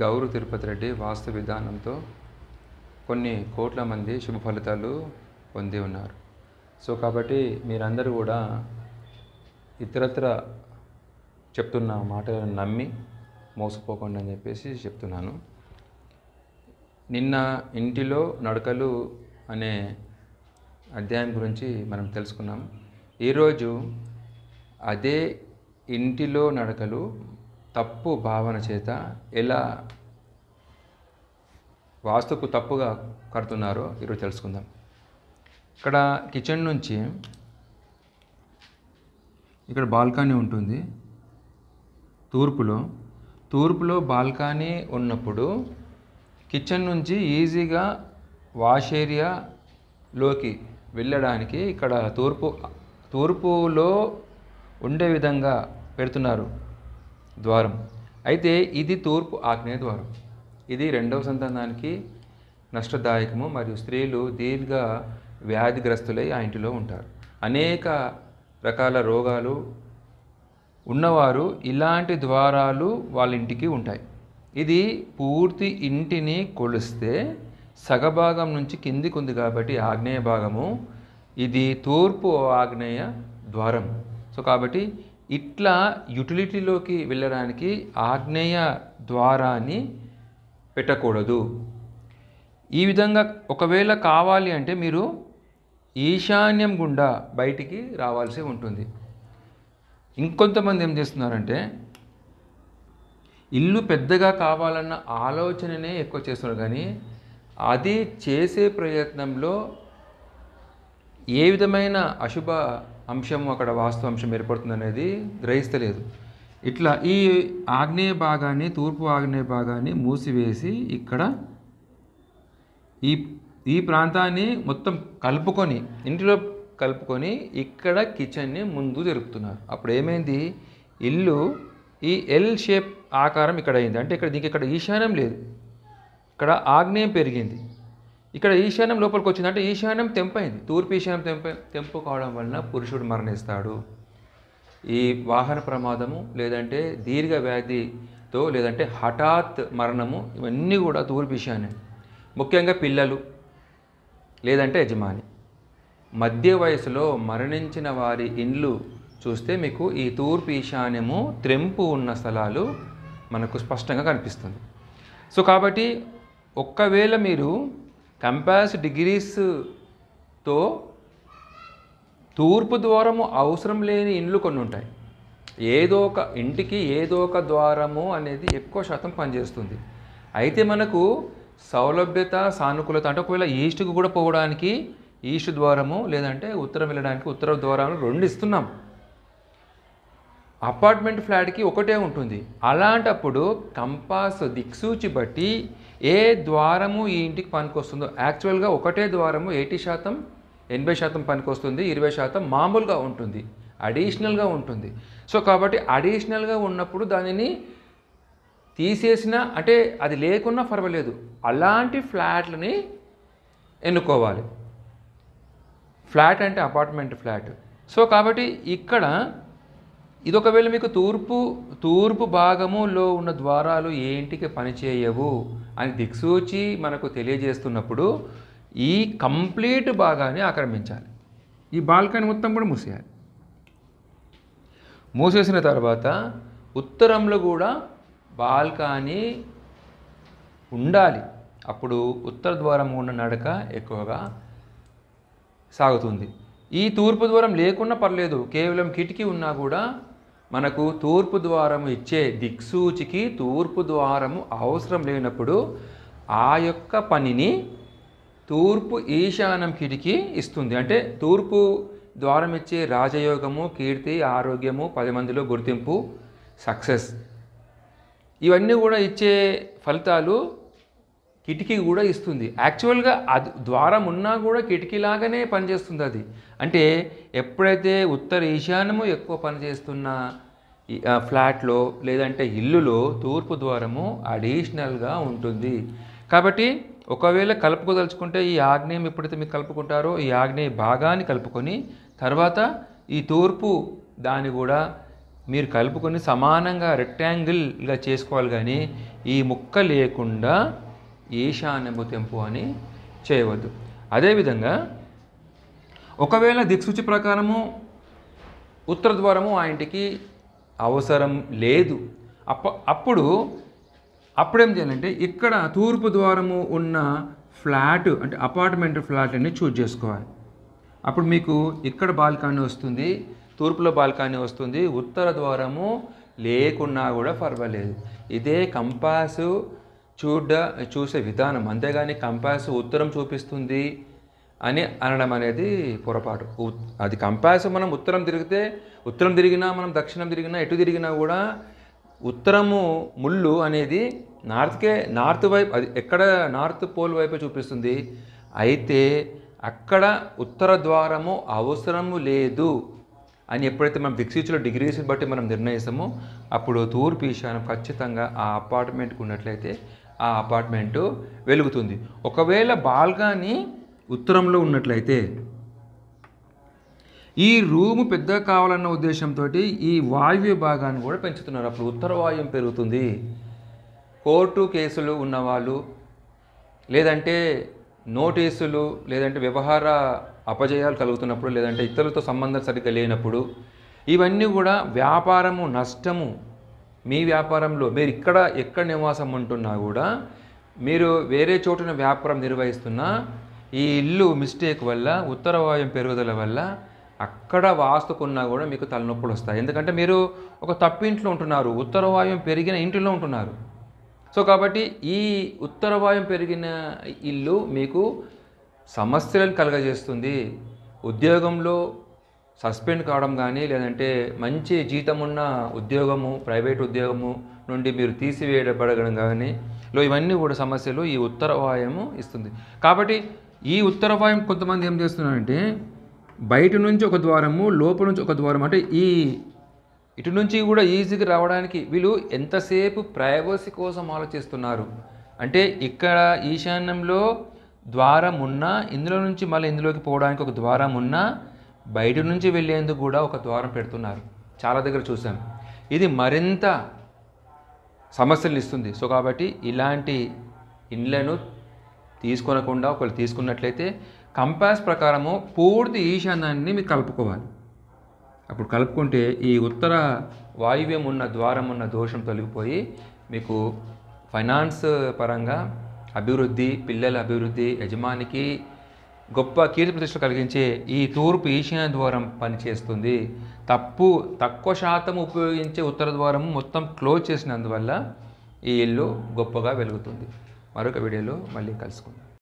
గౌరు తిరుపతి రెడ్డి వాస్తు విధానంతో కొన్ని కోట్ల మంది శుభ ఫలితాలు పొంది ఉన్నారు. సో కాబట్టి మీరందరూ కూడా ఇతరత్ర చెప్తున్న మాటలను నమ్మి మోసపోకండి అని చెప్పేసి చెప్తున్నాను. నిన్న ఇంటిలో నడకలు అనే అధ్యాయం గురించి మనం తెలుసుకున్నాం. ఈరోజు అదే ఇంటిలో నడకలు తప్పు భావన చేత ఎలా వాస్తుకు తప్పుగా కడుతున్నారో ఈరోజు తెలుసుకుందాం. ఇక్కడ కిచెన్ నుంచి ఇక్కడ బాల్కనీ ఉంటుంది. తూర్పులో బాల్కనీ ఉన్నప్పుడు కిచెన్ నుంచి ఈజీగా వాష్ ఏరియాలోకి వెళ్ళడానికి ఇక్కడ తూర్పులో ఉండే విధంగా పెడుతున్నారు ద్వారం. అయితే ఇది తూర్పు ఆగ్నేయ ద్వారం. ఇది రెండవ సంతానానికి నష్టదాయకము మరియు స్త్రీలు దీర్ఘ వ్యాధిగ్రస్తులై ఆ ఇంటిలో ఉంటారు. అనేక రకాల రోగాలు ఉన్నవారు ఇలాంటి ద్వారాలు వాళ్ళ ఇంటికి ఉంటాయి. ఇది పూర్తి ఇంటిని కొలిస్తే సగభాగం నుంచి కిందికి ఉంది కాబట్టి ఆగ్నేయ భాగము, ఇది తూర్పు ఆగ్నేయ ద్వారం. సో కాబట్టి ఇట్లా యుటిలిటీలోకి వెళ్ళడానికి ఆగ్నేయ ద్వారాన్ని పెట్టకూడదు. ఈ విధంగా ఒకవేళ కావాలి అంటే మీరు ఈశాన్యం గుండా బయటికి రావాల్సి ఉంటుంది. ఇంకొంతమంది ఏం చేస్తున్నారంటే ఇల్లు పెద్దగా కావాలన్న ఆలోచననే ఎక్కువ చేస్తున్నారు, కానీ అది చేసే ప్రయత్నంలో ఏ విధమైన అశుభ అంశం అక్కడ వాస్తు అంశం ఏర్పడుతుంది అనేది గ్రహిస్తలేదు. ఇట్లా ఈ ఆగ్నేయ భాగాన్ని, తూర్పు ఆగ్నేయ భాగాన్ని మూసివేసి ఇక్కడ ఈ ప్రాంతాన్ని మొత్తం కలుపుకొని, ఇంటిలో కలుపుకొని ఇక్కడ కిచెన్ని ముందు జరుపుతున్నారు. అప్పుడు ఏమైంది, ఇల్లు ఈ ఎల్ షేప్ ఆకారం ఇక్కడ అయింది. అంటే దీనికి ఇక్కడ ఈశాన్యం లేదు, ఇక్కడ ఆగ్నేయం పెరిగింది. ఇక్కడ ఈశాన్యం లోపలికి వచ్చింది, అంటే ఈశాన్యం తెంపైంది. తూర్పు ఈశాన్యం తెంపు కావడం వలన పురుషుడు మరణిస్తాడు. ఈ వాహన ప్రమాదము, లేదంటే దీర్ఘ వ్యాధితో, లేదంటే హఠాత్ మరణము, ఇవన్నీ కూడా తూర్పు ఈశాన్యం. ముఖ్యంగా పిల్లలు, లేదంటే యజమాని. మధ్య వయసులో మరణించిన వారి ఇండ్లు చూస్తే మీకు ఈ తూర్పు ఈశాన్యము త్రెంపు ఉన్న స్థలాలు మనకు స్పష్టంగా కనిపిస్తుంది. సో కాబట్టి ఒక్కవేళ మీరు కంపాస్ డిగ్రీస్తో తూర్పు ద్వారము అవసరం లేని ఇండ్లు కొన్ని ఉంటాయి. ఏదో ఒక ఇంటికి ఏదో ఒక ద్వారము అనేది ఎక్కువ శాతం పనిచేస్తుంది. అయితే మనకు సౌలభ్యత, సానుకూలత అంటే ఒకవేళ ఈస్ట్కి కూడా పోవడానికి ఈస్ట్ ద్వారము, లేదంటే ఉత్తరం వెళ్ళడానికి ఉత్తర ద్వారాలు రెండు ఇస్తున్నాం. అపార్ట్మెంట్ ఫ్లాట్కి ఒకటే ఉంటుంది. అలాంటప్పుడు కంపాస్ దిక్సూచి బట్టి ఏ ద్వారము ఈ ఇంటికి పనికొస్తుందో, యాక్చువల్గా ఒకటే ద్వారము 80% పనికొస్తుంది, 20% మామూలుగా ఉంటుంది, అడిషనల్గా ఉంటుంది. సో కాబట్టి అడిషనల్గా ఉన్నప్పుడు దానిని తీసేసిన, అంటే అది లేకున్నా పర్వాలేదు, అలాంటి ఫ్లాట్లని ఎన్నుకోవాలి. ఫ్లాట్ అంటే అపార్ట్మెంట్ ఫ్లాట్. సో కాబట్టి ఇక్కడ ఇది ఒకవేళ మీకు తూర్పు భాగములో ఉన్న ద్వారాలు ఏ ఇంటికి పనిచేయవు అని దిక్సూచి మనకు తెలియజేస్తున్నప్పుడు ఈ కంప్లీట్ భాగాన్ని ఆక్రమించాలి. ఈ బాల్కనీ మొత్తం కూడా మూసేయాలి. మూసేసిన తర్వాత ఉత్తరంలో కూడా బాల్కనీ ఉండాలి. అప్పుడు ఉత్తర ద్వారం ఉన్న నడక ఎక్కువగా సాగుతుంది. ఈ తూర్పు ద్వారం లేకున్నా పర్లేదు, కేవలం కిటికీ ఉన్నా కూడా మనకు తూర్పు ద్వారం ఇచ్చే దిక్సూచికి తూర్పు ద్వారము అవసరం లేనప్పుడు ఆ యొక్క పనిని తూర్పు ఈశాన్యం కిటికీ ఇస్తుంది. అంటే తూర్పు ద్వారం ఇచ్చే రాజయోగము, కీర్తి, ఆరోగ్యము, 10 మందిలో గుర్తింపు, సక్సెస్, ఇవన్నీ కూడా ఇచ్చే ఫలితాలు కిటికీ కూడా ఇస్తుంది. యాక్చువల్గా అది ద్వారం ఉన్నా కూడా కిటికీలాగానే పనిచేస్తుంది అది. అంటే ఎప్పుడైతే ఉత్తర ఈశాన్యము ఎక్కువ పనిచేస్తున్న ఫ్లాట్లో, లేదంటే ఇల్లులో తూర్పు ద్వారము అడిషనల్గా ఉంటుంది. కాబట్టి ఒకవేళ కలుపుకోదలుచుకుంటే ఈ ఆగ్నేయం ఎప్పుడైతే మీరు కలుపుకుంటారో ఈ ఆగ్నేయ భాగాన్ని కలుపుకొని తర్వాత ఈ తూర్పు దాన్ని కూడా మీరు కలుపుకొని సమానంగా రెక్టాంగిల్గా చేసుకోవాలి, కానీ ఈ ముక్క లేకుండా ఈశాన్యపు తెంపు అని చేయవద్దు. అదేవిధంగా ఒకవేళ దిక్సూచి ప్రకారము ఉత్తర ద్వారము ఆ ఇంటికి అవసరం లేదు, అప్పుడేం చేయాలంటే ఇక్కడ తూర్పు ద్వారము ఉన్న ఫ్లాట్ అంటే అపార్ట్మెంట్ ఫ్లాట్ అని చూజ్ చేసుకోవాలి. అప్పుడు మీకు ఇక్కడ బాల్కనీ వస్తుంది, తూర్పులో బాల్కనీ వస్తుంది, ఉత్తర ద్వారము లేకున్నా కూడా పర్వాలేదు. ఇదే కంపాసు చూసే విధానం, అంతేగాని కంపాసు ఉత్తరం చూపిస్తుంది అని అనడం అనేది పొరపాటు. అది కంపాసు మనం ఉత్తరం తిరిగినా మనం దక్షిణం తిరిగినా ఎటు తిరిగినా కూడా ఉత్తరము ముళ్ళు అనేది నార్త్ వైపు, అది ఎక్కడ నార్త్ పోల్ వైపు చూపిస్తుంది. అయితే అక్కడ ఉత్తర ద్వారము అవసరము లేదు అని ఎప్పుడైతే మనం దిక్సూచిలో డిగ్రీస్ బట్టి మనం నిర్ణయిస్తామో అప్పుడు తూర్పు ఈశాన్యం ఖచ్చితంగా ఆ అపార్ట్మెంట్కి ఉన్నట్లయితే ఆ అపార్ట్మెంటు వెలుగుతుంది. ఒకవేళ బాల్కనీ ఉత్తరంలో ఉన్నట్లయితే ఈ రూము పెద్దగా కావాలన్న ఉద్దేశంతో ఈ వాయువ్య భాగాన్ని కూడా పెంచుతున్నారు. అప్పుడు ఉత్తర వాయువ్యం పెరుగుతుంది. కోర్టు కేసులు ఉన్నవాళ్ళు, లేదంటే నోటీసులు, లేదంటే వ్యవహార అపజయాలు కలుగుతున్నప్పుడు, లేదంటే ఇతరులతో సంబంధం సరిగ్గా లేనప్పుడు, ఇవన్నీ కూడా వ్యాపారము నష్టము. మీ వ్యాపారంలో మీరు ఎక్కడ నివాసం ఉంటున్నా కూడా, మీరు వేరే చోటున వ్యాపారం నిర్వహిస్తున్నా ఈ ఇల్లు మిస్టేక్ వల్ల, ఉత్తర వాయువ్యం పెరుగుదల వల్ల అక్కడ వాస్తుకున్నా కూడా మీకు తలనొప్పులు వస్తాయి. ఎందుకంటే మీరు ఒక తప్పింట్లో ఉంటున్నారు, ఉత్తర వాయువ్యం పెరిగిన ఇంటిలో ఉంటున్నారు. సో కాబట్టి ఈ ఉత్తర వాయువ్యం పెరిగిన ఇల్లు మీకు సమస్యలను కలుగజేస్తుంది. ఉద్యోగంలో సస్పెండ్ కావడం కానీ, లేదంటే మంచి జీతం ఉన్న ఉద్యోగము, ప్రైవేట్ ఉద్యోగము నుండి మీరు తీసివేయబడడం కానీ ఇవన్నీ కూడా సమస్యలు ఈ ఉత్తర వాయువ్యము ఇస్తుంది. కాబట్టి ఈ ఉత్తర వాయువ్యం కొంతమంది ఏం చేస్తున్నారంటే బయట నుంచి ఒక ద్వారము, లోపల నుంచి ఒక ద్వారం, అంటే ఇటు నుంచి కూడా ఈజీగా రావడానికి వీళ్ళు ఎంతసేపు ప్రైవసీ కోసం ఆలోచిస్తున్నారు. అంటే ఇక్కడ ఈశాన్యంలో ద్వారం ఉన్నా, ఇందులో నుంచి మళ్ళీ ఇందులోకి పోవడానికి ఒక ద్వారం ఉన్నా, బయట నుంచి వెళ్ళేందుకు కూడా ఒక ద్వారం పెడుతున్నారు. చాలా దగ్గర చూసాం. ఇది మరింత సమస్యలు ఇస్తుంది. సో కాబట్టి ఇలాంటి ఇండ్లను తీసుకొనకుండా ఒకవేళ తీసుకున్నట్లయితే కంపాస్ ప్రకారము పూర్తి ఈశాన్యాన్ని మీరు కలుపుకోవాలి. అప్పుడు కలుపుకుంటే ఈ ఉత్తర వాయువ్యం ఉన్న ద్వారం ఉన్న దోషం తొలగిపోయి మీకు ఫైనాన్స్ పరంగా అభివృద్ధి, పిల్లల అభివృద్ధి, యజమానికి గొప్ప కీర్తి ప్రతిష్టలు కలిగించే ఈ తూర్పు ఈశాన్య ద్వారం పనిచేస్తుంది. తక్కువ శాతం ఉపయోగించే ఉత్తర ద్వారం మొత్తం క్లోజ్ చేసినందువల్ల ఈ ఇల్లు గొప్పగా వెలుగుతుంది. మరొక వీడియోలో మళ్ళీ కలుసుకుందాం.